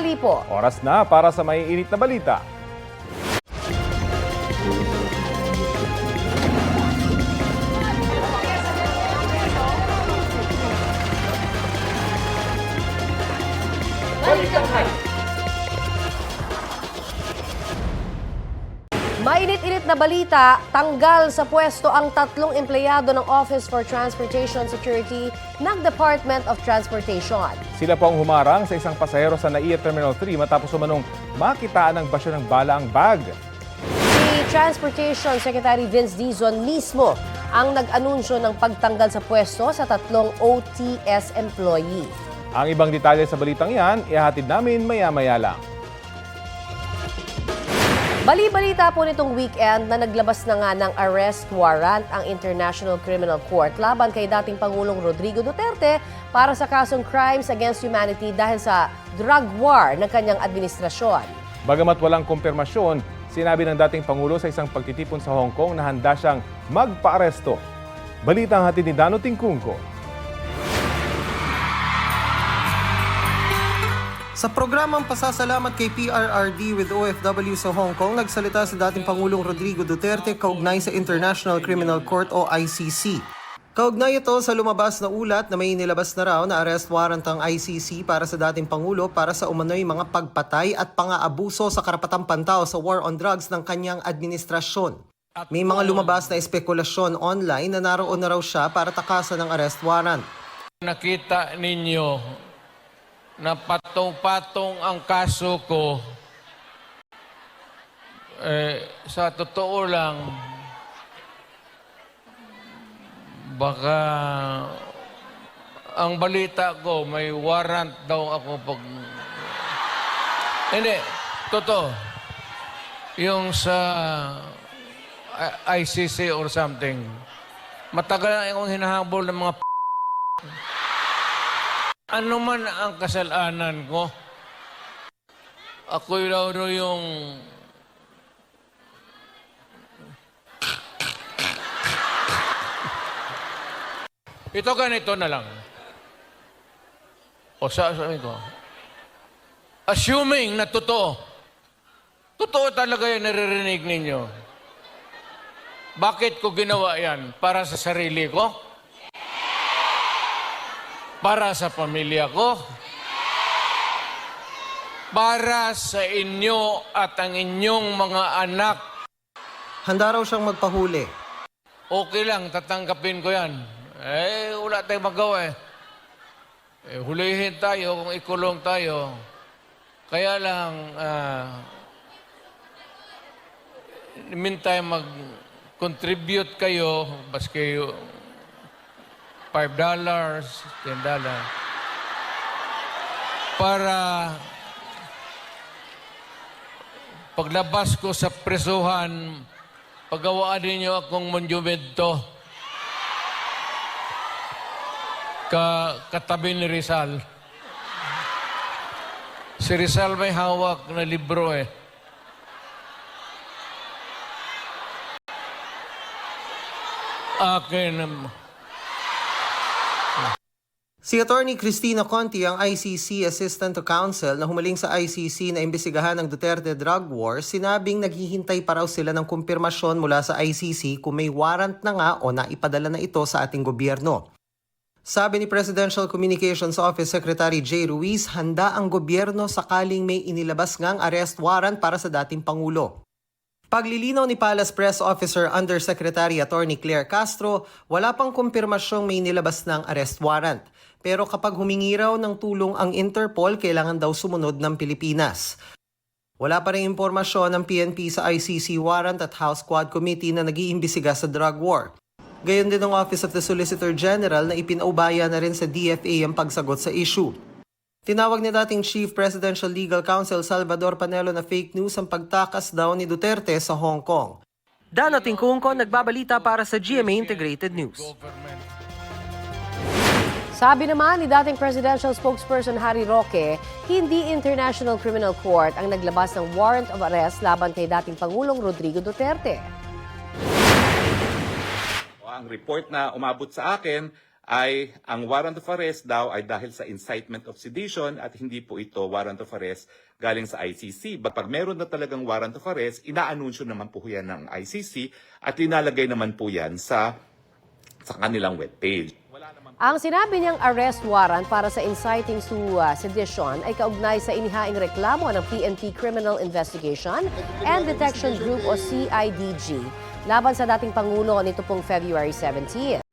Lipo. Oras na para sa maiinit na balita. Mainit-init na balita, tanggal sa pwesto ang 3 empleyado ng Office for Transportation Security ng Department of Transportation. Sila po ang humarang sa isang pasahero sa NAIA Terminal 3 matapos umanong makitaan ng basyo ng bala ang bag. Si Transportation Secretary Vince Dizon mismo ang nag-anunsyo ng pagtanggal sa pwesto sa 3 OTS employee. Ang ibang detalye sa balitang yan, ihahatid namin maya-maya lang. Bali-balita po nitong weekend na naglabas na nga ng arrest warrant ang International Criminal Court laban kay dating Pangulong Rodrigo Duterte para sa kasong crimes against humanity dahil sa drug war ng kanyang administrasyon. Bagamat walang kumpirmasyon, sinabi ng dating Pangulo sa isang pagtitipon sa Hong Kong na handa siyang magpa-aresto. Balita ang hatid ni Dano Tingkungko. Sa programang pasasalamat kay PRRD with OFW sa Hong Kong, nagsalita sa dating Pangulong Rodrigo Duterte kaugnay sa International Criminal Court o ICC. Kaugnay ito sa lumabas na ulat na may nilabas na raw na arrest warrant ang ICC para sa dating Pangulo para sa umano'y mga pagpatay at pang-aabuso sa karapatang pantao sa war on drugs ng kanyang administrasyon. May mga lumabas na espekulasyon online na naroon na raw siya para takasan ng arrest warrant. Nakita ninyo na patong-patong ang kaso ko, sa totoo lang, baka ang balita ko may warrant daw ako pag... Hindi, totoo. Yung sa ICC or something, matagal na akong hinahabol ng mga ano man ang kasalanan ko, ako'y raw yung ito ganito na lang. O sabi ko, assuming na totoo talaga yung naririnig ninyo, bakit ko ginawa yan? Para sa sarili ko? Para sa pamilya ko, para sa inyo at ang inyong mga anak. Handa raw siyang magpahuli. Okay lang, tatanggapin ko yan. Wala tayong magawa hulihin tayo kung ikulong tayo. Kaya lang, meantime, mag-contribute kayo, baski $5, $10, para paglabas ko sa presuhan, pagawaan ninyo akong monumento katabi ni Rizal. Si Rizal may hawak na libro Akin Si Attorney Cristina Conti, ang ICC Assistant to Counsel na humaling sa ICC na imbestigahan ng Duterte drug war, sinabing naghihintay pa raw sila ng kumpirmasyon mula sa ICC kung may warrant na nga o naipadala na ito sa ating gobyerno. Sabi ni Presidential Communications Office Secretary Jay Ruiz, handa ang gobyerno sakaling may inilabas ngang arrest warrant para sa dating Pangulo. Paglilinaw ni Palace Press Officer Undersecretary Attorney Claire Castro, wala pang kumpirmasyong may nilabas ng arrest warrant. Pero kapag humingi raw ng tulong ang Interpol, kailangan daw sumunod ng Pilipinas. Wala pa rin impormasyon ng PNP sa ICC warrant at House Quad Committee na nag-iimbestiga sa drug war. Gayon din ang Office of the Solicitor General na ipinaubaya na rin sa DFA ang pagsagot sa issue. Tinawag ni dating Chief Presidential Legal Counsel Salvador Panelo na fake news ang pagtakas daw ni Duterte sa Hong Kong. Dano Tingkungko, nagbabalita para sa GMA Integrated News. Sabi naman ni dating Presidential Spokesperson Harry Roque, hindi International Criminal Court ang naglabas ng warrant of arrest laban kay dating Pangulong Rodrigo Duterte. Ang report na umabot sa akin ay ang warrant of arrest daw ay dahil sa incitement of sedition at hindi po ito warrant of arrest galing sa ICC. But pag meron na talagang warrant of arrest, inaanunsyo naman po yan ng ICC at linalagay naman po yan sa kanilang webpage. Ang sinabi niyang arrest warrant para sa inciting to sedition ay kaugnay sa inihaing reklamo ng PNP Criminal Investigation and Detection Group o CIDG laban sa dating Pangulo nito pong February 17.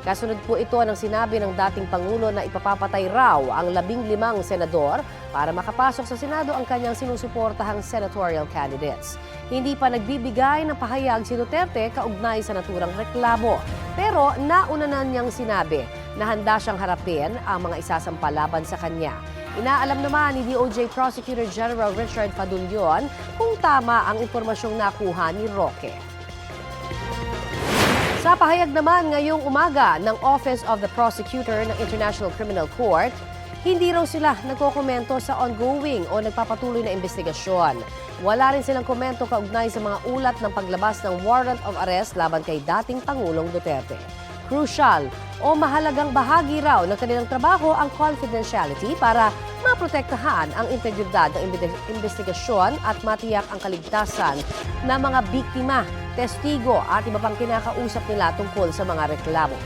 Kasunod po ito ng sinabi ng dating Pangulo na ipapapatay raw ang 15 senador para makapasok sa Senado ang kanyang sinusuportahang senatorial candidates. Hindi pa nagbibigay ng pahayag si Duterte kaugnay sa naturang reklamo. Pero nauna na niyang sinabi na handa siyang harapin ang mga isasampa laban sa kanya. Inaalam naman ni DOJ Prosecutor General Richard Padulyon kung tama ang impormasyong nakuha ni Roque. Sa pahayag naman ngayong umaga ng Office of the Prosecutor ng International Criminal Court, hindi raw sila nagkokomento sa ongoing o nagpapatuloy na investigasyon. Wala rin silang komento kaugnay sa mga ulat ng paglabas ng warrant of arrest laban kay dating Pangulong Duterte. Crucial o mahalagang bahagi raw ng kanilang trabaho ang confidentiality para maprotektahan ang integridad ng investigasyon at matiyak ang kaligtasan ng mga biktima, testigo at iba pang kinakausap nila tungkol sa mga reklamo.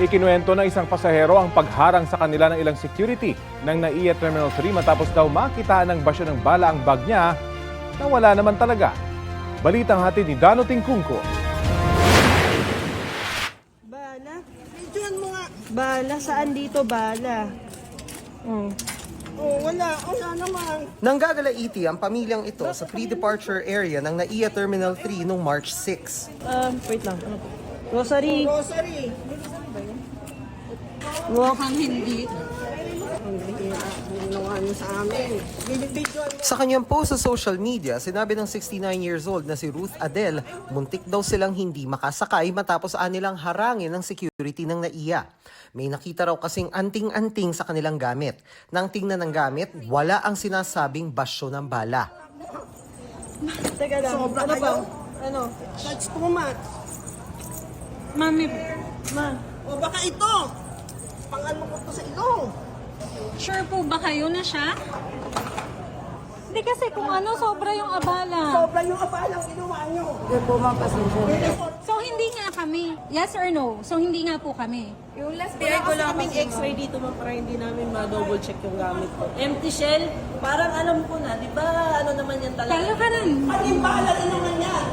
Ikinuwento ng isang pasahero ang pagharang sa kanila ng ilang security ng NAIA Terminal 3 matapos daw makitaan ng basyo ng bala ang bag niya na wala naman talaga. Balitang hatid ni Dano Tingkungko. Bala? Medyoan mo nga. Bala? Saan dito bala? Wala naman. Nanggagalaiti ang pamilyang ito sa pre-departure area ng NAIA Terminal 3 noong March 6. Wait lang. Ano po? Grocery. Mukhang hindi. Sa kanyang post sa social media, sinabi ng 69 years old na si Ruth Adele, muntik daw silang hindi makasakay matapos anilang harangin ng security ng NAIA. May nakita raw kasing anting-anting sa kanilang gamit. Nang tingnan ng gamit, wala ang sinasabing basyo ng bala. Teka lang. Sobra ano kayo? Ano? That's too much. Mami, O baka ito. Pang-ano ko to sa ilong. sure po ba kayo na siya? Hindi kasi kung ano, sobra yung abala. Sobra yung abalang ginawa nyo. So hindi nga kami. Yes or no? So hindi nga po kami. Yung last day ko lang kaming x-ray dito man para hindi namin ma-double check yung gamit ko. Empty shell, parang alam ko na, di ba ano naman yan talaga? Tayo ka rin. Pag-imbala rin naman yan.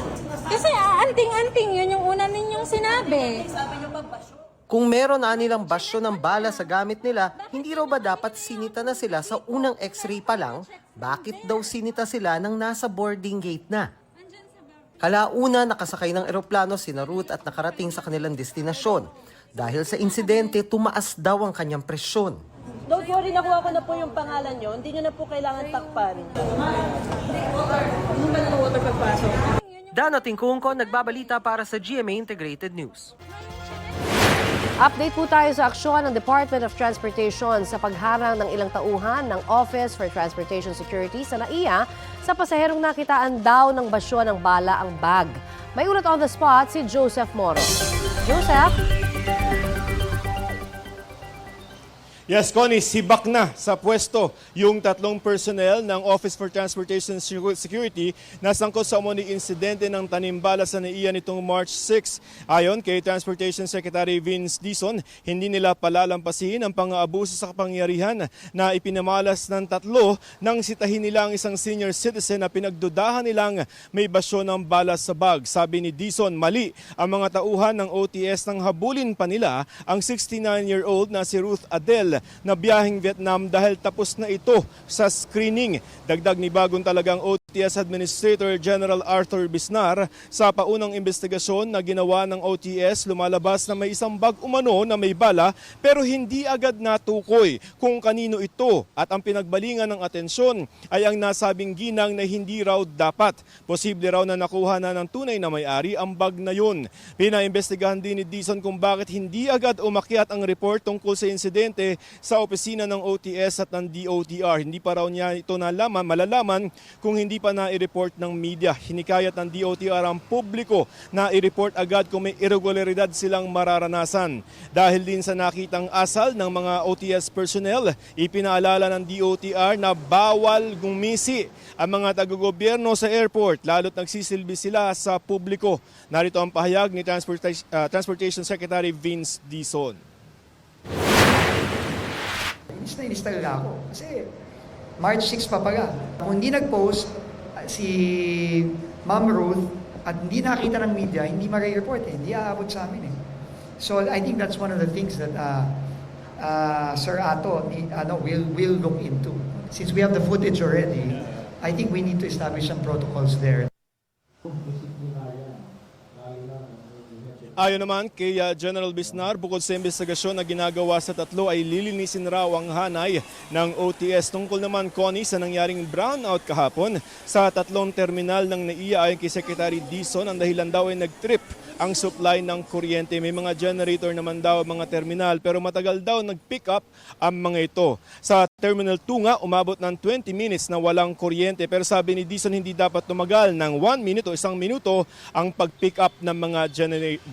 Kasi anting-anting, yun yung una ninyong sinabi. Sabi nyo pa basyo. Kung meron na nilang basyo ng bala sa gamit nila, hindi raw ba dapat sinita na sila sa unang x-ray pa lang? Bakit daw sinita sila nang nasa boarding gate na? Kalauna nakasakay ng eroplano sina Ruth at nakarating sa kanilang destinasyon. Dahil sa insidente, tumaas daw ang kanyang presyon. Don't worry, nakuha ko na po yung pangalan nyo. Hindi nyo na po kailangan takpan. Ano ba ng water pagpasok? Dano Tingkungko, nagbabalita para sa GMA Integrated News. Update po tayo sa aksyon ng Department of Transportation sa pagharang ng ilang tauhan ng Office for Transportation Security sa NAIA sa pasaherong nakitaan daw ng basyo ng bala ang bag. May ulat on the spot si Joseph Moro. Joseph? Yes, Connie, sibak na sa pwesto yung tatlong personnel ng Office for Transportation Security na sangkot sa umuning insidente ng tanimbala sa NAIA nitong March 6. Ayon kay Transportation Secretary Vince Dizon, hindi nila palalampasin ang pang-aabuso sa kapangyarihan na ipinamalas ng tatlo nang sitahin nila ang isang senior citizen na pinagdudahan nilang may basyo ng bala sa bag. Sabi ni Dizon, mali ang mga tauhan ng OTS nang habulin pa nila ang 69-year-old na si Ruth Adele na biyaheng Vietnam dahil tapos na ito sa screening. Dagdag ni bagong talagang OTS Administrator General Arthur Bisnar, sa paunang investigasyon na ginawa ng OTS, lumalabas na may isang bag umano na may bala pero hindi agad natukoy kung kanino ito at ang pinagbalingan ng atensyon ay ang nasabing ginang na hindi raw dapat. Posible raw na nakuha na ng tunay na may-ari ang bag na yun. Pinaimbestigahan din ni Dizon kung bakit hindi agad umakyat ang report tungkol sa insidente sa opisina ng OTS at ng DOTR. Hindi pa raw niya ito malalaman kung hindi hindi pa na-report ng media. Hinikayat ng DOTR ang publiko na i-report agad kung may irregularidad silang mararanasan. Dahil din sa nakitang asal ng mga OTS personnel, ipinaalala ng DOTR na bawal gumisi ang mga taga-gobyerno sa airport, lalo't nagsisilbi sila sa publiko. Narito ang pahayag ni Transportation Secretary Vince Dizon. Inis talaga ako. Kasi March 6 pa pala. Kung hindi nag-post si Ma'am Ruth at hindi nakita ng media, hindi ma-report eh. Hindi aabot sa amin eh. So I think that's one of the things that Sir Ato will look into. Since we have the footage already, I think we need to establish some protocols there. Ayon naman kay General Bisnar, bukod sa investigasyon na ginagawa sa tatlo ay lilinisin raw ang hanay ng OTS. Tungkol naman, Connie, sa nangyaring brownout kahapon sa tatlong terminal ng NAIA ayon kay Secretary Dizon, ang dahilan daw ay nag-trip ang supply ng kuryente. May mga generator naman daw mga terminal pero matagal daw nag-pick up ang mga ito. Sa Terminal 2 nga, umabot ng 20 minutes na walang kuryente pero sabi ni Dizon hindi dapat tumagal ng 1 minute o 1 minuto ang pag-pick up ng mga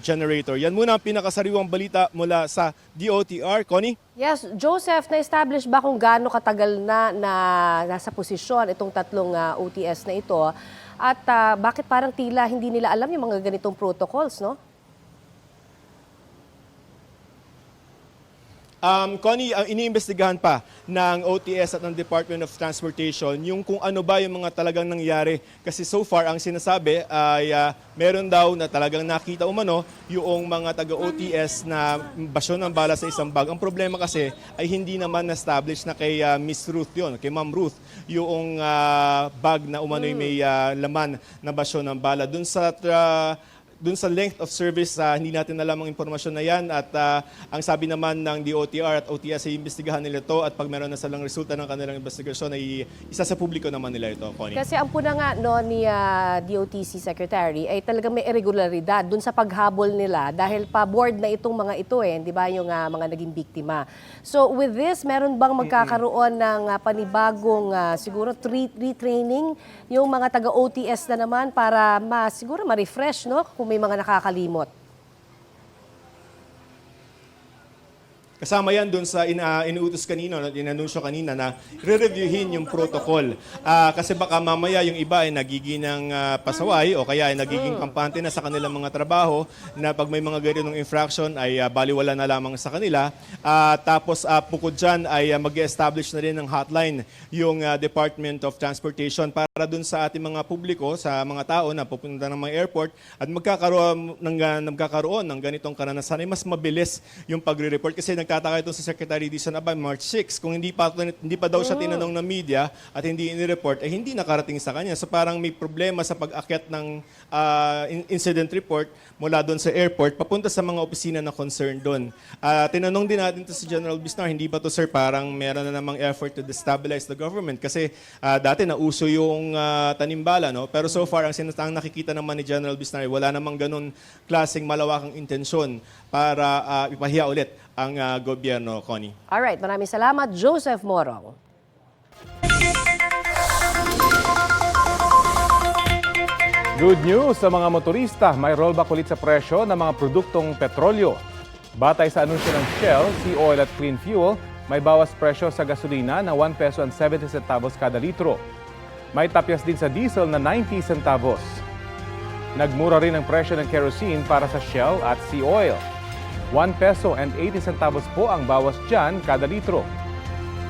generator. Yan muna ang pinakasariwang balita mula sa DOTR. Connie? Yes, Joseph, na-establish ba kung gaano katagal na nasa posisyon itong tatlong OTS na ito? At bakit parang tila hindi nila alam yung mga ganitong protocols, no? Connie, ang iniimbestigahan pa ng OTS at ng Department of Transportation yung kung ano ba yung mga talagang nangyari. Kasi so far, ang sinasabi ay meron daw na talagang nakita umano yung mga taga-OTS na basyon ng bala sa isang bag. Ang problema kasi ay hindi naman na-establish na kay Miss Ruth yun, kay Ma'am Ruth, yung bag na umano'y may laman na basyon ng bala. Dun sa length of service, hindi natin alam ang impormasyon na yan at ang sabi naman ng DOTR at OTS ay imbestigahan nila ito at pag meron na silang resulta ng kanilang investigasyon ay isa sa publiko naman nila ito, Connie. Kasi ang puna nga no, ni DOTC Secretary ay talagang may irregularidad dun sa paghabol nila dahil pa-board na itong mga ito di ba, yung mga naging biktima. So with this, meron bang magkakaroon ng panibagong siguro retraining yung mga taga-OTS na naman para siguro ma-refresh, no? Kung may mga nakakalimot. Kasama yan doon sa inuutos kanina, inanunsyo kanina na re-reviewin yung protocol. Kasi baka mamaya yung iba ay nagiging pasaway o kaya ay nagiging kampante na sa kanilang mga trabaho na pag may mga ganitong infraction ay baliwala na lamang sa kanila. Tapos bukod dyan ay mag-establish na rin ng hotline yung Department of Transportation para doon sa ating mga publiko, sa mga tao na pupunta ng mga airport at magkakaroon ng ganitong karanasan ay mas mabilis yung pagre-report kasi nagtataka ito si Secretary Dizon by March 6. Kung hindi pa daw siya tinanong ng media at hindi inireport, ay hindi nakarating sa kanya. So parang may problema sa pag-akyat ng incident report mula doon sa airport papunta sa mga opisina na concerned doon. Tinanong din natin to si General Bisnar, hindi ba to sir parang meron na namang effort to destabilize the government? Kasi dati nauso yung tanimbala, no? Pero so far, ang nakikita naman ni General Bisnar, wala namang ganun klaseng malawakang intensyon para ipahiya ulit ang gobyerno, Connie. Alright, maraming salamat, Joseph Morong. Good news sa mga motorista, may rollback ulit sa presyo ng mga produktong petrolyo. Batay sa anunsyo ng Shell, Sea Oil at Clean Fuel, may bawas presyo sa gasolina na 1 peso and 70 centavos kada litro. May tapyas din sa diesel na 90 centavos. Nagmura rin ang presyo ng kerosene para sa Shell at Sea Oil. 1 peso and 80 centavos po ang bawas dyan kada litro.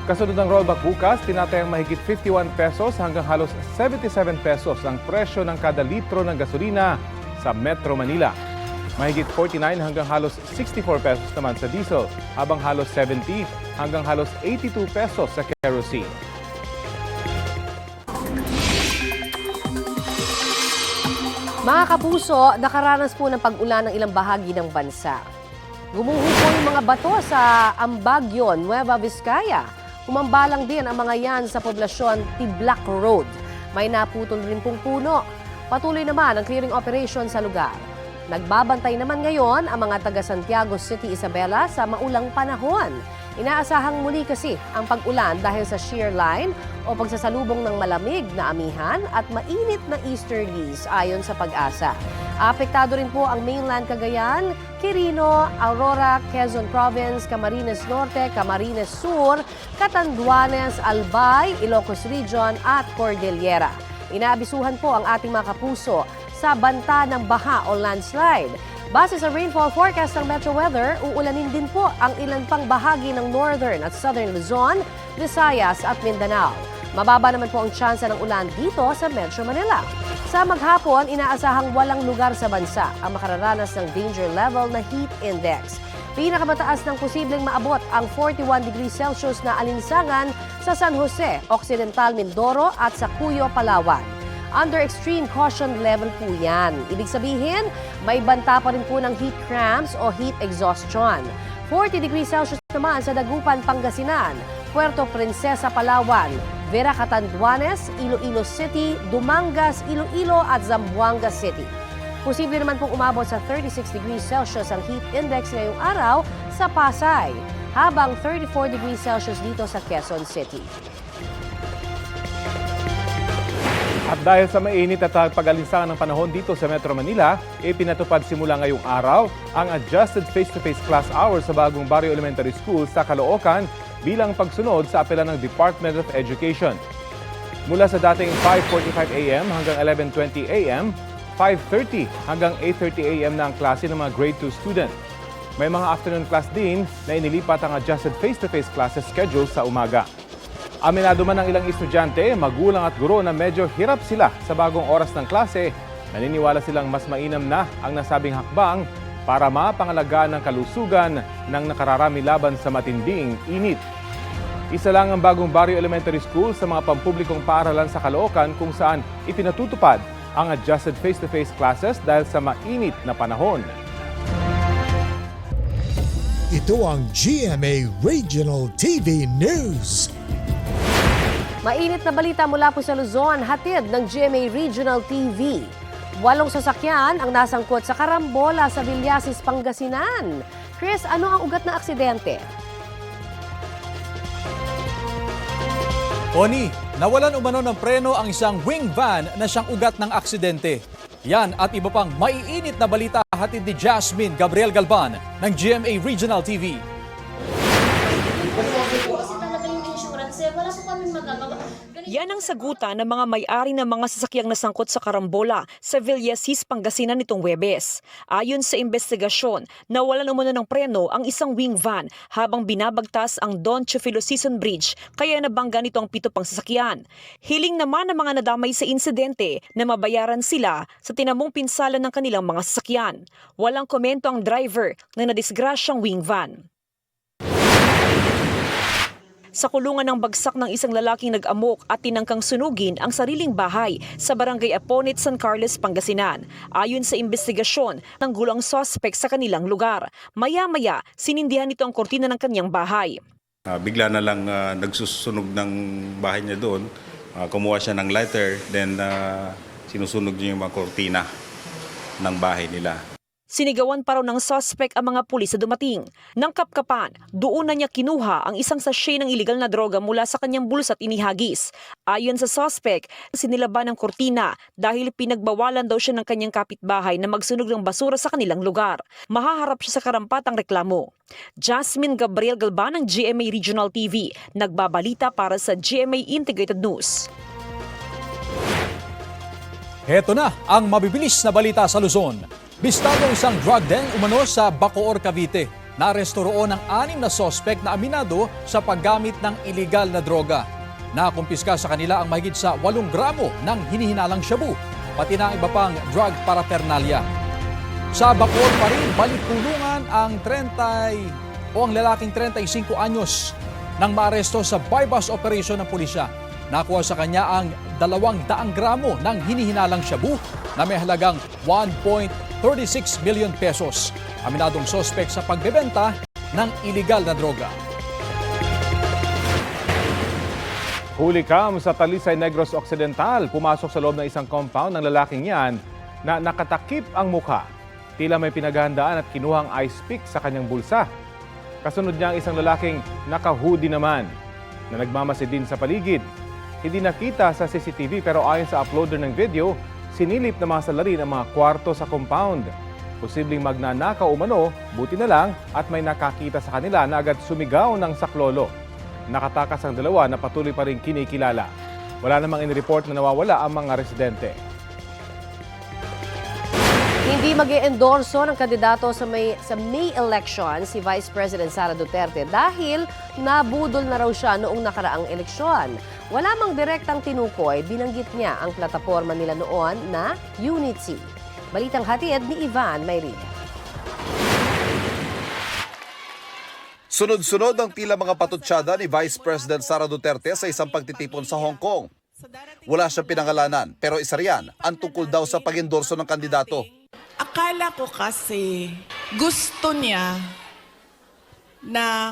Kasunod ng rollback bukas, tinatayang mahigit 51 pesos hanggang halos 77 pesos ang presyo ng kada litro ng gasolina sa Metro Manila. Mahigit 49 hanggang halos 64 pesos naman sa diesel, habang halos 70 hanggang halos 82 pesos sa kerosene. Mga kapuso, nakaranas po ng pag-ulan ng ilang bahagi ng bansa. Gumuho po yung mga bato sa Ambagyo, Nueva Vizcaya. Umambalang din ang mga yan sa poblasyon Tiblac Road. May naputol rin pong puno. Patuloy naman ang clearing operation sa lugar. Nagbabantay naman ngayon ang mga taga Santiago City, Isabela sa maulang panahon. Inaasahang muli kasi ang pag-ulan dahil sa shear line o pagsasalubong ng malamig na amihan at mainit na easterlies ayon sa Pag-asa. Apektado rin po ang mainland Cagayan, Quirino, Aurora, Quezon Province, Camarines Norte, Camarines Sur, Catanduanes, Albay, Ilocos Region at Cordillera. Inaabisuhan po ang ating mga kapuso sa banta ng baha o landslide. Base sa rainfall forecast ng Metro Weather, uulanin din po ang ilan pang bahagi ng Northern at Southern Luzon, Visayas at Mindanao. Mababa naman po ang tsansa ng ulan dito sa Metro Manila. Sa maghapon, inaasahang walang lugar sa bansa ang makararanas ng danger level na heat index. Pinakamataas ng posibleng maabot ang 41 degrees Celsius na alinsangan sa San Jose, Occidental Mindoro at sa Cuyo, Palawan. Under extreme caution level po yan. Ibig sabihin, may banta pa rin po ng heat cramps o heat exhaustion. 40 degrees Celsius naman sa Dagupan, Pangasinan, Puerto Princesa, Palawan, Vera Catanduanes, Iloilo City, Dumangas, Iloilo at Zamboanga City. Posible naman pong umabot sa 36 degrees Celsius ang heat index ngayong araw sa Pasay, habang 34 degrees Celsius dito sa Quezon City. At dahil sa mainit at pag-alinsangan ng panahon dito sa Metro Manila, ipinatupad simula ngayong araw ang adjusted face-to-face class hours sa bagong Barrio Elementary School sa Caloocan bilang pagsunod sa apela ng Department of Education. Mula sa dating 5:45 a.m. hanggang 11:20 a.m., 5:30 hanggang 8:30 a.m. na ang klase ng mga grade 2 student. May mga afternoon class din na inilipat ang adjusted face-to-face classes schedule sa umaga. Aminado man ng ilang estudyante, magulang at guro na medyo hirap sila sa bagong oras ng klase, naniniwala silang mas mainam na ang nasabing hakbang para mapangalagaan ng kalusugan ng nakararami laban sa matinding init. Isa lang ang bagong Barrio Elementary School sa mga pampublikong paaralan sa Caloocan kung saan ipinatutupad ang adjusted face-to-face classes dahil sa mainit na panahon. Ito ang GMA Regional TV News. Mainit na balita mula po sa Luzon, hatid ng GMA Regional TV. 8 sasakyan ang nasangkot sa karambola sa Villasis, Pangasinan. Chris, ano ang ugat na aksidente? Oni, nawalan umano ng preno ang isang wing van na siyang ugat ng aksidente. Yan at iba pang maiinit na balita hatid ni Jasmine Gabriel Galban ng GMA Regional TV. Yan ang sagutan ng mga may-ari ng mga sasakyang nasangkot sa karambola sa Villasis, Pangasinan nitong Huwebes. Ayon sa investigasyon, nawalan umano ng preno ang isang wing van habang binabagtas ang Don Chufilo Season Bridge kaya nabangga nito ang 7 pang sasakyan. Hiling naman ng mga nadamay sa insidente na mabayaran sila sa tinamong pinsala ng kanilang mga sasakyan. Walang komento ang driver ng nadisgrasyang wing van. Sa kulungan ng bagsak ng isang lalaking nag-amok at tinangkang sunugin ang sariling bahay sa Barangay Aponit, San Carlos, Pangasinan. Ayon sa investigasyon, nanggulo ang suspect sa kanilang lugar. Maya-maya, sinindihan nito ang kortina ng kanyang bahay. Bigla na lang nagsusunog ng bahay niya doon. Kumuha siya ng lighter, then sinusunog niya yung mga kortina ng bahay nila. Sinigawan pa raw ng suspect ang mga pulis na dumating. Nang kapkapan, doon na niya kinuha ang isang sachet ng iligal na droga mula sa kanyang bulsa at inihagis. Ayon sa suspect, sinilaban ng kortina dahil pinagbawalan daw siya ng kanyang kapitbahay na magsunog ng basura sa kanilang lugar. Mahaharap siya sa karampatang reklamo. Jasmine Gabriel Galban ng GMA Regional TV, nagbabalita para sa GMA Integrated News. Heto na ang mabibilis na balita sa Luzon. Bistado isang drug den umano sa Bacoor, Cavite. Naaresto roon ang 6 na sospek na aminado sa paggamit ng iligal na droga. Nakumpiska sa kanila ang mahigit sa 8 gramo ng hinihinalang shabu, pati na ang iba pang drug paraphernalia. Sa Bacoor pa rin, balik-kulungan ang ang lalaking 35 anyos nang maaresto sa bypass operation ng pulisya. Nakuha sa kanya ang 200 gramo ng hinihinalang shabu na may halagang 1.36 million pesos. Aminadong sospek sa pagbebenta ng iligal na droga. Huli kam sa Talisay, Negros Occidental, pumasok sa loob ng isang compound ng lalaking yan na nakatakip ang mukha. Tila may pinaghahandaan at kinuhang ice pick sa kanyang bulsa. Kasunod niya ang isang lalaking naka-hoodie naman na nagmamasid din sa paligid. hindi nakita sa CCTV pero ayon sa uploader ng video, sinilip na mga salarin ang mga kwarto sa compound. Posibleng magnanakaw umano, buti na lang at may nakakita sa kanila na agad sumigaw ng saklolo. Nakatakas ang dalawa na patuloy pa rin kinikilala. Wala namang inireport na nawawala ang mga residente. Hindi mag-e-endorso ng kandidato sa May election si Vice President Sara Duterte dahil nabudol na raw siya noong nakaraang eleksyon. Wala mang direktang tinukoy, binanggit niya ang plataforma nila noon na Unity. Balitang hatid ni Ivan Mayrina. Sunod-sunod ang tila mga patutsada ni Vice President Sara Duterte sa isang pagtitipon sa Hong Kong. Wala siyang pinangalanan pero isa riyan ang tungkol daw sa pag-endorso ng kandidato. Akala ko kasi gusto niya ng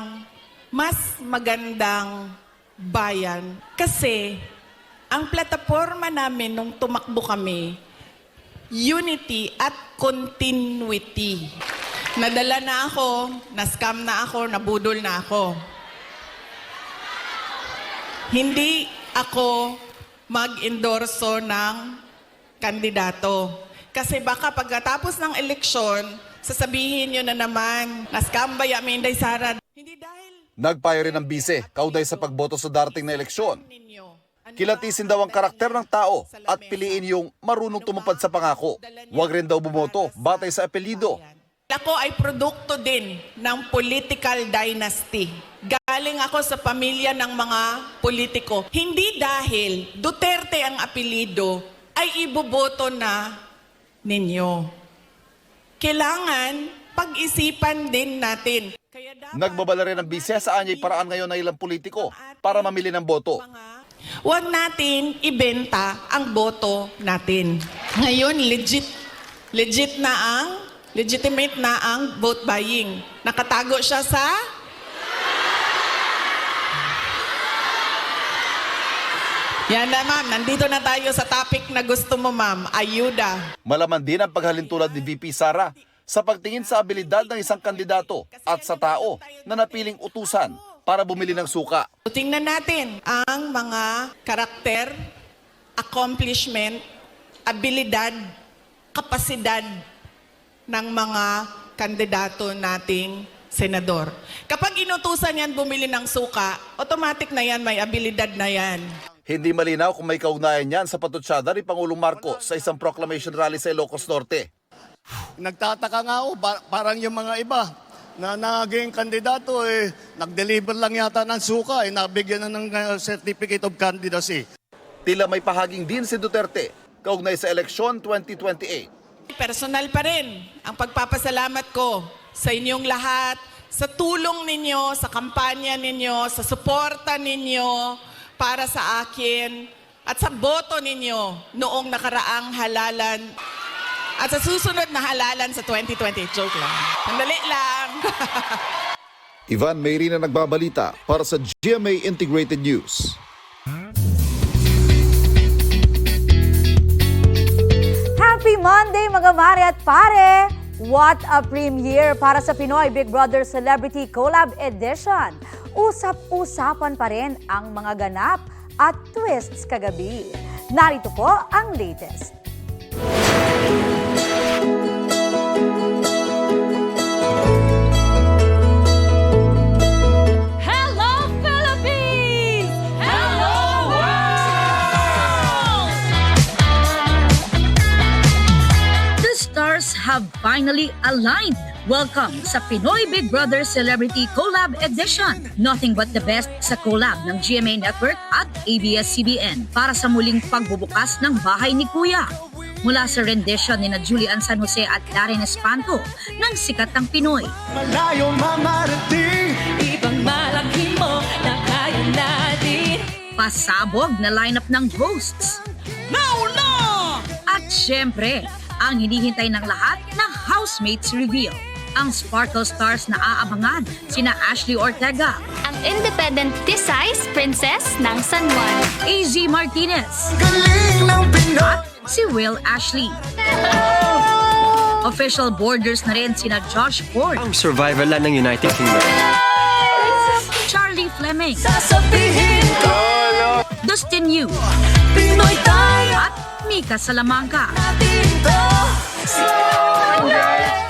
mas magandang bayan kasi ang plataforma namin nung tumakbo kami, unity at continuity. Nadala na ako, na-scam na ako, nabudol na ako. Hindi ako mag-endorso ng kandidato. Kasi baka pagkatapos ng eleksyon, sasabihin nyo na naman, na-scam ba yamin day Sara? Nagpayo rin ang bise, kauday sa pagboto sa darating na eleksyon. Kilatisin daw ang karakter ng tao at piliin yung marunong tumupad sa pangako. Huwag rin daw bumoto batay sa apelyido. Ako ay produkto din ng political dynasty. Galing ako sa pamilya ng mga politiko. Hindi dahil Duterte ang apelyido ay iboboto na ninyo. Kailangan pag-isipan din natin. Nagbabala rin ang bise sa anyay paraan ngayon ng ilang politiko para mamili ng boto. Huwag natin ibenta ang boto natin. Ngayon, legitimate na ang vote buying. Nakatago siya sa yan na ma'am, nandito na tayo sa topic na gusto mo ma'am, ayuda. Malaman din ang paghalintulad ni VP Sara sa pagtingin sa abilidad ng isang kandidato at sa tao na napiling utusan para bumili ng suka. Tingnan natin ang mga karakter, accomplishment, abilidad, kapasidad ng mga kandidato nating senador. Kapag inutusan yan bumili ng suka, automatic na yan, may abilidad na yan. Hindi malinaw kung may kaugnayan yan sa patutsada ni Pangulong Marcos sa isang proclamation rally sa Ilocos Norte. Nagtataka nga ako, parang yung mga iba na naging kandidato, nag-deliver lang yata ng suka, nabigyan na ng certificate of candidacy. Tila may pahaging din si Duterte, kaugnay sa eleksyon 2028. Personal pa rin ang pagpapasalamat ko sa inyong lahat, sa tulong ninyo, sa kampanya ninyo, sa suporta ninyo para sa akin at sa boto ninyo noong nakaraang halalan at sa susunod na halalan sa 2020. Joke lang. Sandali lang. Ivan Mayrina nagbabalita para sa GMA Integrated News. Happy Monday mga mare at pare! What a premiere para sa Pinoy Big Brother Celebrity Collab Edition! Usap-usapan pa rin ang mga ganap at twists kagabi. Narito po ang latest. Hello, Philippines! Hello, world! The stars have finally aligned. Welcome sa Pinoy Big Brother Celebrity Collab Edition. Nothing but the best sa collab ng GMA Network at ABS-CBN para sa muling pagbubukas ng bahay ni Kuya. Mula sa rendition ni Julian San Jose at Darren Espanto ng Sikat ang Pinoy. Malayo mamarating, ibang malaki mo na kaya natin. Pasabog na lineup ng hosts. Nauna! At syempre, ang hinihintay ng lahat ng housemates reveal. Ang Sparkle Stars na aabangan sina Ashley Ortega, ang independent Tisay's Princess ng San Juan, AZ Martinez, at si Will Ashley. Official boarders na rin sina Josh Ford, ang survivor lang ng United Kingdom, Charlie Fleming, Sasabihin ko, The Justin Yu, at Mika Salamanca.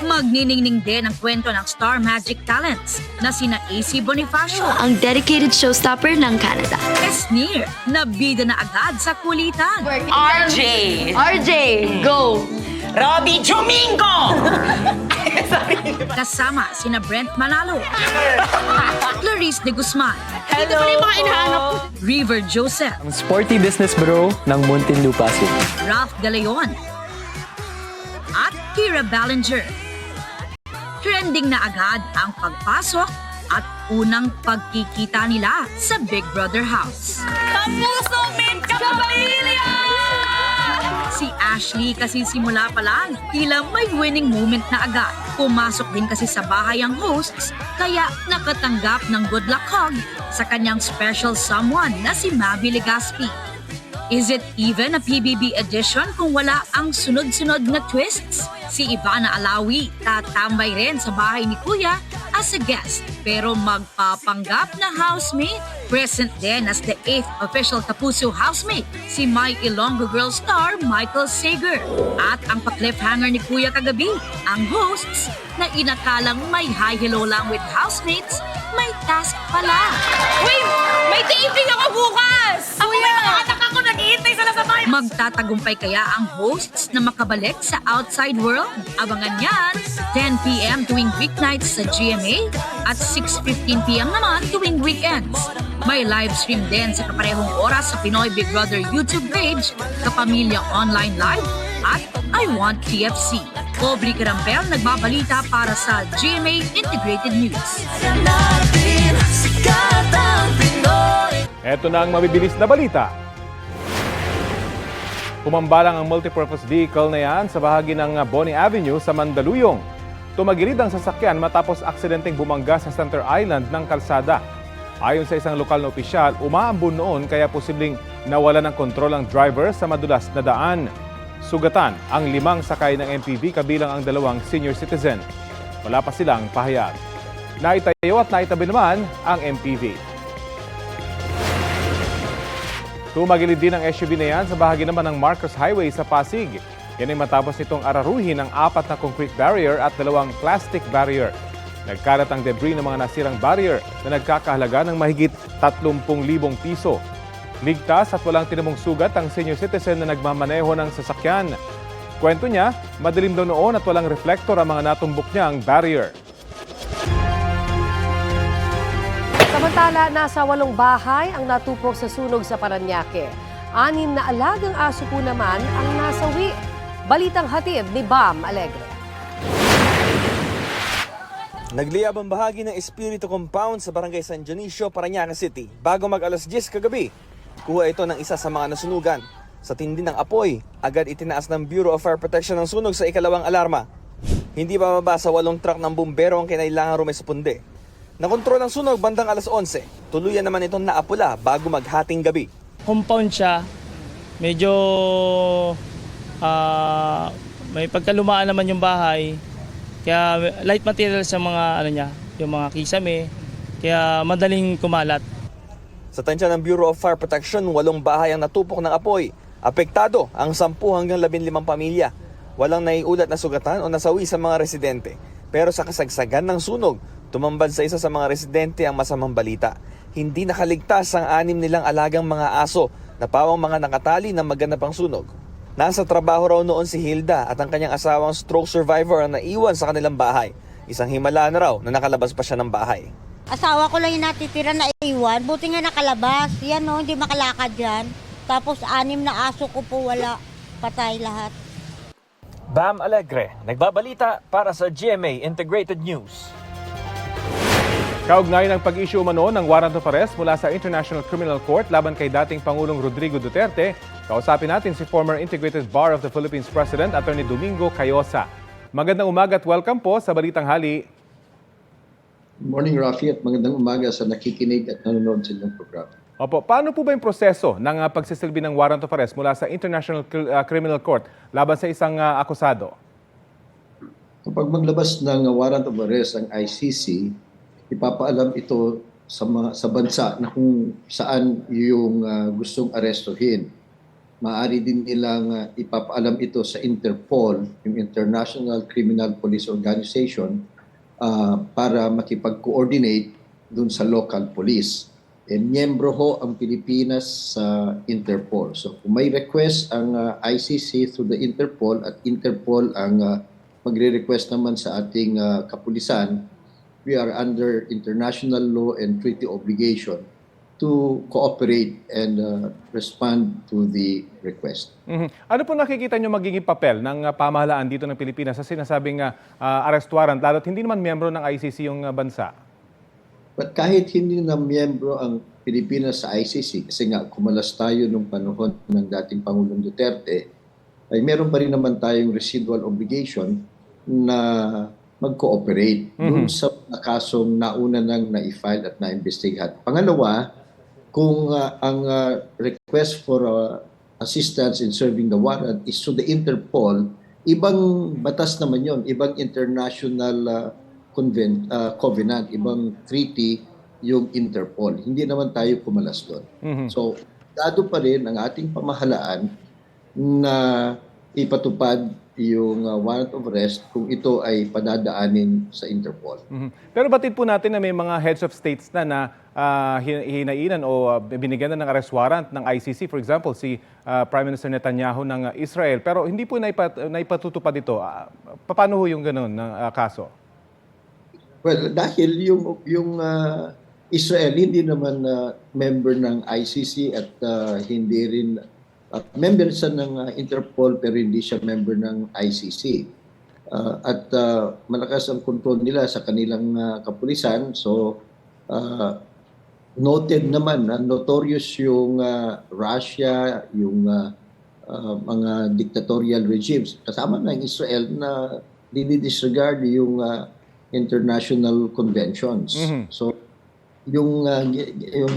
Magniningning din ang kwento ng Star Magic Talents na sina AC Bonifacio, Ang dedicated showstopper ng Canada. Esnir, na bida na agad sa kulitan. RJ! RJ, go! Robbie Domingo! Kasama sina Brent Manalo, Clarice de Guzman, Hello! Ito pala yung mga inahanap ko. River Joseph, Ang sporty business bro ng Muntinlupa City. Ralph De Leon, at Kira Ballinger. Trending na agad ang pagpasok at unang pagkikita nila sa Big Brother house. Kapuso, Mint Kapamilya! Si Ashley kasi simula pa lang, tila may winning moment na agad. Pumasok din kasi sa bahay ang hosts, kaya nakatanggap ng good luck hug sa kanyang special someone na si Mavi Legaspi. Is it even a PBB edition kung wala ang sunod-sunod na twists? Si Ivana Alawi tatambay rin sa bahay ni Kuya as a guest pero magpapanggap na housemate. Present din as the 8th official Kapuso housemate, si My Ilonggo Girl star Michael Sager. At ang pa-cliffhanger ni Kuya kagabi, ang hosts na inakalang may hi-hello lang with housemates, may task pala. Wait! May taping ako bukas! Ako may mga anak ako nag-iintay sa bahay. Magtatagumpay kaya ang hosts na makabalik sa outside world? Abangan yan 10 p.m. tuwing weeknights sa GMA at 6:15 p.m. naman tuwing weekends. May live stream din sa kaparehong oras sa Pinoy Big Brother YouTube page, Kapamilya Online Live at I Want TFC. Aubrey Carampel nagbabalita para sa GMA Integrated News. Ito na ang mabibilis na balita. Pumambalang ang multipurpose vehicle na yan sa bahagi ng Bonnie Avenue sa Mandaluyong. Tumagilid ang sasakyan matapos aksidenteng bumangga sa Center Island ng kalsada. Ayon sa isang lokal na opisyal, umaambon noon kaya posibleng nawala ng kontrol ang driver sa madulas na daan. Sugatan ang 5 sakay ng MPV kabilang ang 2 senior citizen. Wala pa silang pahayag. Naitayo at naitabi naman ang MPV. Tumagilid din ang SUV na yan sa bahagi naman ng Marcos Highway sa Pasig. Yan ay matapos itong araruhin ng 4 na concrete barrier at 2 plastic barrier. Nagkalat ang debris ng mga nasirang barrier na nagkakahalaga ng mahigit 30,000 piso. Ligtas at walang tinamong sugat ang senior citizen na nagmamaneho ng sasakyan. Kwento niya, madilim daw noon at walang reflector ang mga natumbok niyang barrier. Samantala, nasa 8 bahay ang natupok sa sunog sa Parañaque. 6 na alagang aso po naman ang nasawi. Balitang hatid ni Bam Alegre. Nagliyab ang bahagi ng Espiritu Compound sa Barangay San Dionisio, Parañaque City. Bago mag-alas 10 kagabi, kuha ito ng isa sa mga nasunugan. Sa tindi ng apoy, agad itinaas ng Bureau of Fire Protection ng sunog sa ikalawang alarma. Hindi bababa sa 8 truck ng bumbero ang kinailangan rumespunde. Nakontrol ang sunog bandang alas 11. Tuluyan naman itong naapula bago maghating gabi. Compound siya, medyo may pagkalumaan naman yung bahay. Kaya light material sa mga yung mga kisame, kaya madaling kumalat. Sa tansya ng Bureau of Fire Protection, 8 bahay ang natupok ng apoy. Apektado ang 10 hanggang 15 pamilya. Walang naiulat na sugatan o nasawi sa mga residente. Pero sa kasagsagan ng sunog, tumambad sa isa sa mga residente ang masamang balita. Hindi nakaligtas ang 6 nilang alagang mga aso na pawang mga nakatali ng maganap ang sunog. Nasa trabaho raw noon si Hilda at ang kanyang asawang stroke survivor ang naiwan sa kanilang bahay. Isang himala na raw na nakalabas pa siya ng bahay. Asawa ko lang yung natitira na iwan. Buti nga nakalabas. Yan o, hindi makalakad yan. Tapos 6 na aso ko po wala. Patay lahat. Bam Alegre, nagbabalita para sa GMA Integrated News. Kaugnay ng pag-issue umano ng warrant of arrest mula sa International Criminal Court laban kay dating Pangulong Rodrigo Duterte, kausapin natin si former Integrated Bar of the Philippines President, Attorney Domingo Cayosa. Magandang umaga at welcome po sa Balitang Hali. Good morning, Rafi, at magandang umaga sa nakikinig at nanonood sa inyong programa. Opo, paano po ba yung proseso ng pagsisilbi ng warrant of arrest mula sa International Criminal Court laban sa isang akusado? Kapag maglabas ng warrant of arrest ang ICC, ipapaalam ito sa bansa na kung saan yung gustong arestuhin. Maaari din nilang ipapaalam ito sa Interpol, yung International Criminal Police Organization, para makipag-coordinate dun sa local police. Miyembro ho ang Pilipinas sa Interpol. So kung may request ang ICC through the Interpol at Interpol ang magre-request naman sa ating kapulisan, we are under international law and treaty obligation to cooperate and respond to the request. Ano po nakikita nyo magiging papel ng pamahalaan dito ng Pilipinas sa sinasabing arrest warrant, lalo't hindi naman miyembro ng ICC yung bansa? But kahit hindi na miyembro ang Pilipinas sa ICC, kasi nga kumalas tayo nung panahon ng dating Pangulong Duterte, ay meron pa rin naman tayong residual obligation na mag-cooperate dun sa kasong nauna nang na-file at na-investigate. Pangalawa, kung ang request for assistance in serving the warrant is to the Interpol, ibang batas naman yon, ibang international covenant, ibang treaty yung Interpol. Hindi naman tayo kumalas doon. So, dado pa rin ang ating pamahalaan na ipatupad yung warrant of arrest kung ito ay padadaanin sa Interpol. Pero batid po natin na may mga heads of states na hinainan o binigyan na ng arrest warrant ng ICC. For example, si Prime Minister Netanyahu ng Israel. Pero hindi po naipatutupad ito. Paano ho yung ganun ng kaso? Well, dahil yung Israel hindi naman member ng ICC at hindi rin member siya ng Interpol pero hindi siya member ng ICC. At malakas ang control nila sa kanilang kapulisan. So, noted naman na notorious yung Russia, yung mga dictatorial regimes. Kasama na ang Israel na dinidisregard yung international conventions. So, yung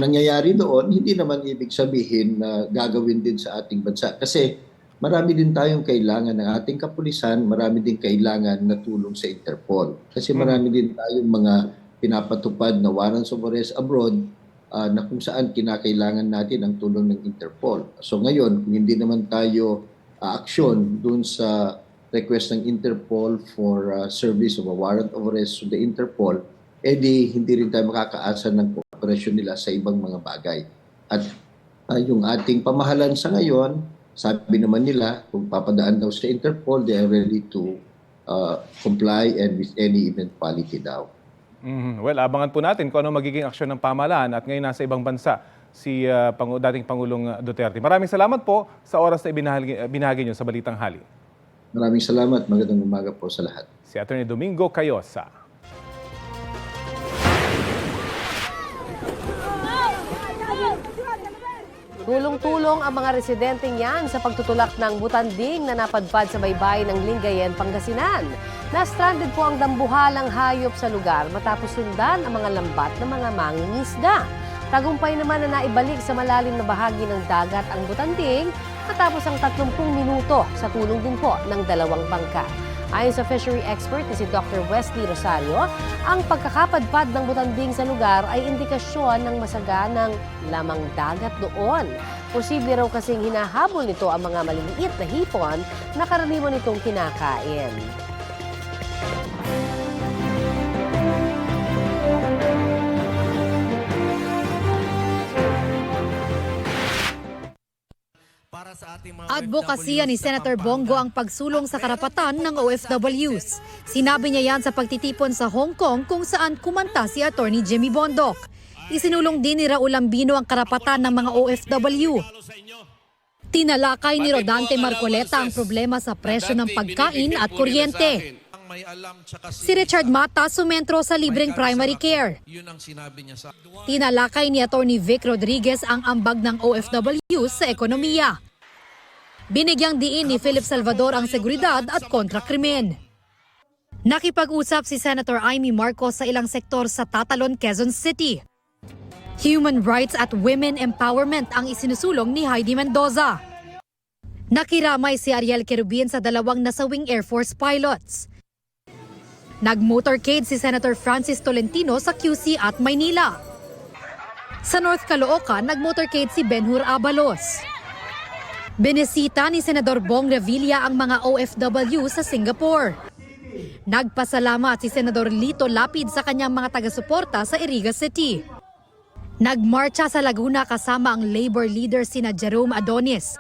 nangyayari doon, hindi naman ibig sabihin na gagawin din sa ating bansa. Kasi marami din tayong kailangan ng ating kapulisan, marami din kailangan na tulong sa Interpol. Kasi marami din tayong mga pinapatupad na warrants of arrest abroad na kung saan kinakailangan natin ang tulong ng Interpol. So ngayon, kung hindi naman tayo aksyon dun sa request ng Interpol for service of a warrant of arrest to the Interpol, hindi rin tayo makakaasa ng kooperasyon nila sa ibang mga bagay. At yung ating pamahalan sa ngayon, sabi naman nila, kung papadaan daw sa Interpol, they are ready to comply and with any eventuality daw. Well, abangan po natin kung ano magiging aksyon ng pamahalaan at ngayon nasa ibang bansa si dating Pangulong Duterte. Maraming salamat po sa oras na binahagi nyo sa Balitang Hali. Maraming salamat. Magandang umaga po sa lahat. Si Atty. Domingo Cayosa. Tulong-tulong ang mga residenteng yan sa pagtutulak ng butanding na napadpad sa baybayin ng Lingayen, Pangasinan. Na-stranded po ang dambuhalang hayop sa lugar matapos sundan ang mga lambat ng mga mangingisda. Tagumpay naman na naibalik sa malalim na bahagi ng dagat ang butanding matapos ang 30 minuto sa tulong din po ng 2 bangka. Ayon sa fishery expert na si Dr. Wesley Rosario, ang pagkakapadpad ng butanding sa lugar ay indikasyon ng masaganang lamang dagat doon. Posible raw kasing hinahabol nito ang mga maliliit na hipon na karaniwan nitong kinakain. Advokasya ni Senator Bongo ang pagsulong sa karapatan ng OFWs. Sinabi niya yan sa pagtitipon sa Hong Kong kung saan kumanta si Attorney Jimmy Bondoc. Isinulong din ni Raul Ambino ang karapatan ng mga OFW. Tinalakay ni Rodante Marcoleta ang problema sa presyo ng pagkain at kuryente. Si Richard Mata sumentro sa libreng primary care. Tinalakay ni Attorney Vic Rodriguez ang ambag ng OFW sa ekonomiya. Binigyang diin ni Philip Salvador ang seguridad at kontrakrimen. Nakipag-usap si Senator Amy Marcos sa ilang sektor sa Tatalon, Quezon City. Human rights at women empowerment ang isinusulong ni Heidi Mendoza. Nakiramay si Ariel Querubin sa 2 nasawing Air Force pilots. Nag-motorcade si Senator Francis Tolentino sa QC at Maynila. Sa North Caloocan, nag-motorcade si Benhur Abalos. Binisita ni Senador Bong Revilla ang mga OFW sa Singapore. Nagpasalamat si Senador Lito Lapid sa kanyang mga taga-suporta sa Iriga City. Nagmarcha sa Laguna kasama ang labor leader sina Jerome Adonis,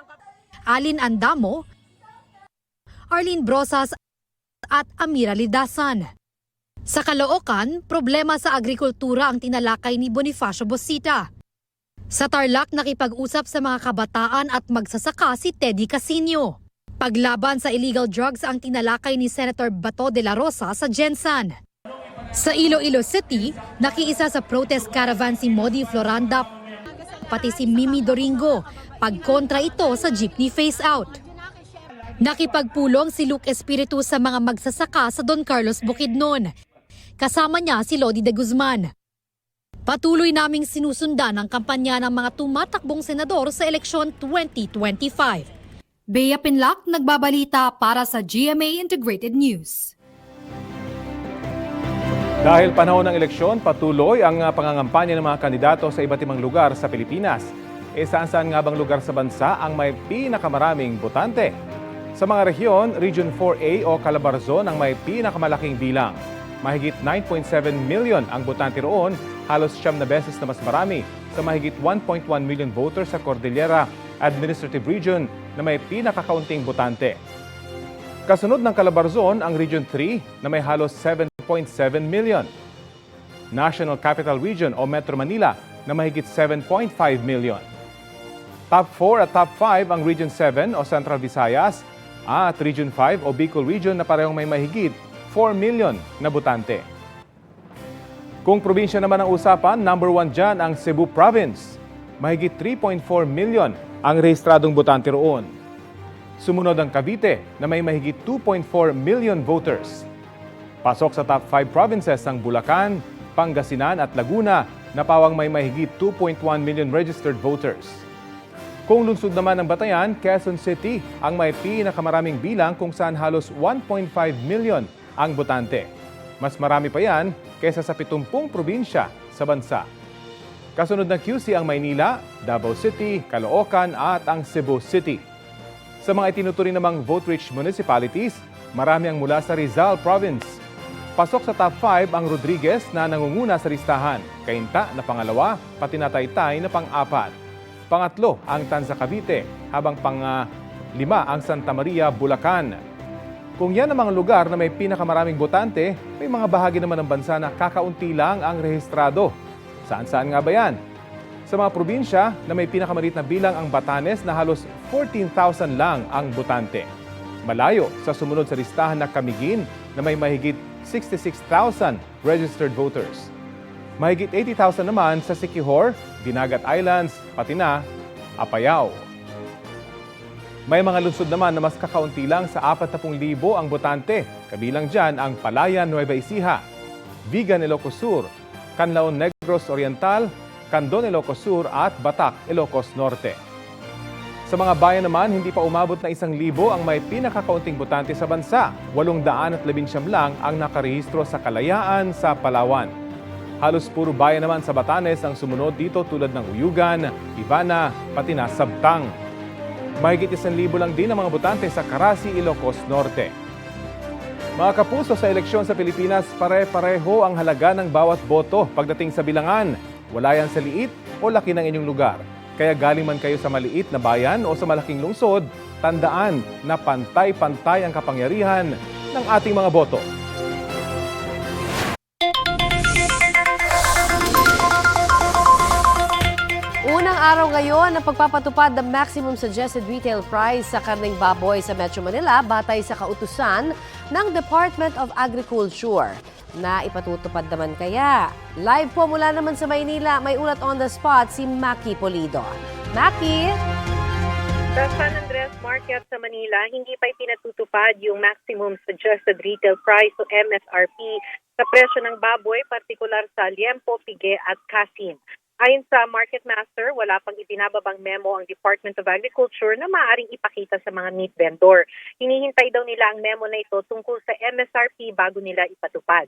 Alin Andamo, Arlene Brosas at Amira Lidasan. Sa Caloocan, problema sa agrikultura ang tinalakay ni Bonifacio Bosita. Sa Tarlac, nakipag-usap sa mga kabataan at magsasaka si Teddy Casino. Paglaban sa illegal drugs ang tinalakay ni Senator Bato de la Rosa sa Gensan. Sa Iloilo City, nakiisa sa protest caravan si Modi Floranda, pati si Mimi Doringo, pagkontra ito sa jeepney phase-out. Nakipagpulong si Luke Espiritu sa mga magsasaka sa Don Carlos Bukidnon. Kasama niya si Lodi de Guzman. Patuloy naming sinusundan ang kampanya ng mga tumatakbong senador sa eleksyon 2025. Bea Pinlac, nagbabalita para sa GMA Integrated News. Dahil panahon ng eleksyon, patuloy ang pangangampanya ng mga kandidato sa iba't ibang lugar sa Pilipinas. Saan-saan nga bang lugar sa bansa ang may pinakamaraming botante? Sa mga rehiyon, Region 4A o Calabarzon ang may pinakamalaking bilang. Mahigit 9.7 million ang botante roon, halos 9 na beses na mas marami sa mahigit 1.1 million voters sa Cordillera Administrative Region na may pinakakaunting botante. Kasunod ng Calabarzon ang Region 3 na may halos 7.7 million. National Capital Region o Metro Manila na mahigit 7.5 million. Top 4 at Top 5 ang Region 7 o Central Visayas at Region 5 o Bicol Region na parehong may mahigit 4 million na botante. Kung probinsya naman ang usapan, number 1 dyan ang Cebu Province. Mahigit 3.4 million ang rehistradong botante roon. Sumunod ang Cavite na may mahigit 2.4 million voters. Pasok sa top 5 provinces ang Bulacan, Pangasinan at Laguna na pawang may mahigit 2.1 million registered voters. Kung lungsod naman ng Batayan, Quezon City ang may pinakamaraming bilang kung saan halos 1.5 million ang botante. Mas marami pa yan kaysa sa 70 probinsya sa bansa. Kasunod ng QC ang Maynila, Davao City, Caloocan at ang Cebu City. Sa mga itinuturing namang vote-rich municipalities, marami ang mula sa Rizal Province. Pasok sa top 5 ang Rodriguez na nangunguna sa listahan, Cainta na pangalawa, pati na Taytay na pang-apat. Pangatlo ang Tanza Cavite, habang pang-lima ang Santa Maria, Bulacan. Kung yan ang mga lugar na may pinakamaraming botante, may mga bahagi naman ng bansa na kakaunti lang ang rehistrado. Saan-saan nga ba yan? Sa mga probinsya na may pinakamalit na bilang ang Batanes na halos 14,000 lang ang botante. Malayo sa sumunod sa listahan na Camiguin na may mahigit 66,000 registered voters. Mahigit 80,000 naman sa Siquijor, Dinagat Islands, pati na Apayao. May mga lungsod naman na mas kakaunti lang sa 40,000 ang botante. Kabilang dyan ang Palayan, Nueva Ecija, Vigan, Ilocos Sur, Canlaon, Negros Oriental, Candon, Ilocos Sur at Batac, Ilocos Norte. Sa mga bayan naman, hindi pa umabot na 1,000 ang may pinakakaunting botante sa bansa. 819 lang ang nakarehistro sa Kalayaan sa Palawan. Halos puro bayan naman sa Batanes ang sumunod dito tulad ng Uyugan, Ibana, pati na Sabtang. Mahigit 1,000 lang din ang mga botante sa Carasi, Ilocos Norte. Mga kapuso, sa eleksyon sa Pilipinas, pare-pareho ang halaga ng bawat boto pagdating sa bilangan. Wala yan sa liit o laki ng inyong lugar. Kaya galing man kayo sa maliit na bayan o sa malaking lungsod, tandaan na pantay-pantay ang kapangyarihan ng ating mga boto. Unang araw ngayon ng pagpapatupad ng maximum suggested retail price sa karneng baboy sa Metro Manila batay sa kautusan ng Department of Agriculture. Na ipatutupad naman kaya? Live po mula naman sa Maynila, may ulat on the spot si Maki Polido. Maki! Sa San Andres Market sa Manila, hindi pa ipinatutupad yung maximum suggested retail price o MSRP sa presyo ng baboy, partikular sa liempo, pige at kasin. Ayon sa Market Master, wala pang ibinababang memo ang Department of Agriculture na maaaring ipakita sa mga meat vendor. Hinihintay daw nila ang memo na ito tungkol sa MSRP bago nila ipatupad.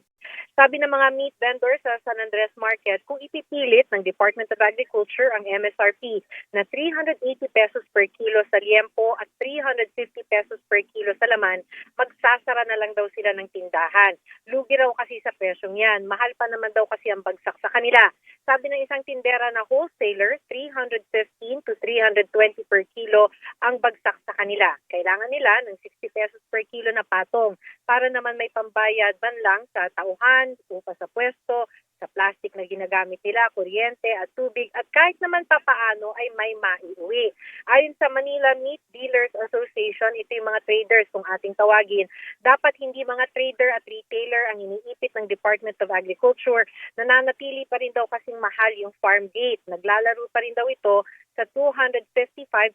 Sabi ng mga meat vendors sa San Andres Market, kung ipipilit ng Department of Agriculture ang MSRP na 380 pesos per kilo sa liempo at 350 pesos per kilo sa laman, magsasara na lang daw sila ng tindahan. Lugi raw kasi sa presyong yan. Mahal pa naman daw kasi ang bagsak sa kanila. Sabi ng isang tindera na wholesaler, 315 to 320 per kilo ang bagsak sa kanila. Kailangan nila ng 60 pesos per kilo na patong para naman may pambayad man lang sa tauhan, upa sa pwesto, sa plastic na ginagamit nila, kuryente at tubig at kahit naman papaano ay may maiuwi. Ayon sa Manila Meat Dealers Association, ito yung mga traders kung ating tawagin, dapat hindi mga trader at retailer ang iniipit ng Department of Agriculture. Nananatili pa rin daw kasing mahal yung farm gate. Naglalaro pa rin daw ito sa 255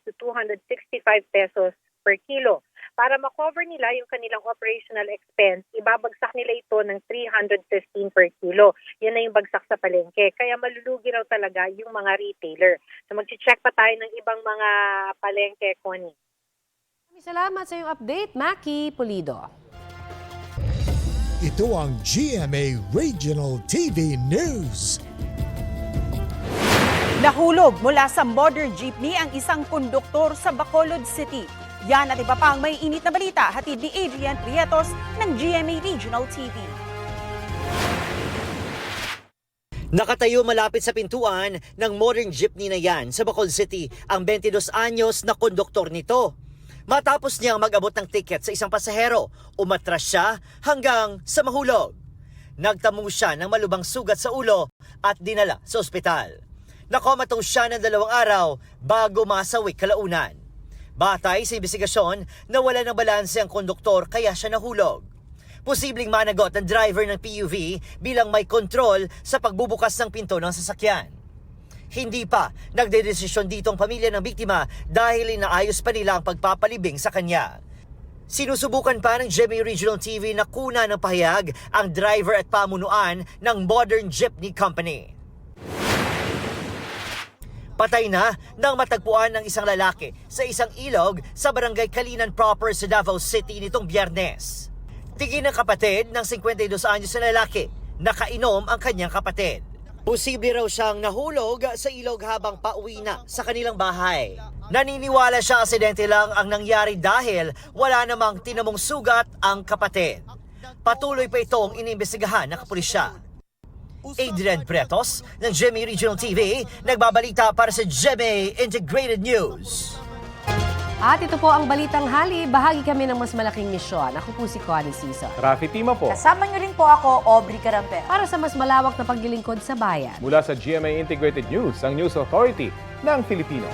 to 265 pesos per kilo. Para makover nila yung kanilang operational expense, ibabagsak nila ito ng 315 per kilo. Yan na yung bagsak sa palengke. Kaya malulugi raw talaga yung mga retailer. So mag-check pa tayo ng ibang mga palengke, Connie. Salamat sa iyong update, Maki Pulido. Ito ang GMA Regional TV News. Nahulog mula sa modern jeepney ang isang konduktor sa Bacolod City. Yan at iba pang may init na balita, hatid ni Adrian Prietos ng GMA Regional TV. Nakatayo malapit sa pintuan ng modern jeepney na yan sa Bacolod City ang 22 anyos na konduktor nito. Matapos niyang mag-abot ng ticket sa isang pasahero, umatras siya hanggang sa mahulog. Nagtamo siya ng malubang sugat sa ulo at dinala sa ospital. Nakomatong siya ng 2 araw bago masawi kalaunan. Batay sa investigasyon, nawala ng balanse ang konduktor kaya siya nahulog. Posibleng managot ang driver ng PUV bilang may kontrol sa pagbubukas ng pinto ng sasakyan. Hindi pa nagdedesisyon dito ang pamilya ng biktima dahil inaayos pa nila ang pagpapalibing sa kanya. Sinusubukan pa ng GMA Regional TV na kuna ng pahayag ang driver at pamunuan ng Modern Jeepney Company. Patay na nang matagpuan ng isang lalaki sa isang ilog sa barangay Kalinan proper sa Davao City nitong Biyernes. Tingin ng kapatid ng 52 anyos na lalaki, nakainom ang kanyang kapatid. Posible raw siyang nahulog sa ilog habang pauwi na sa kanilang bahay. Naniniwala siya aksidente lang ang nangyari dahil wala namang tinamong sugat ang kapatid. Patuloy pa itong inimbestigahan ng kapulisya. Adrian Prietos ng GMA Regional TV, nagbabalita para sa GMA Integrated News. At ito po ang Balitang Hali. Bahagi kami ng mas malaking misyon. Ako po si Connie Cesar. Rafi Tima po. Kasama niyo rin po ako, Aubrey Carampel. Para sa mas malawak na paglilingkod sa bayan. Mula sa GMA Integrated News, ang News Authority ng Filipino.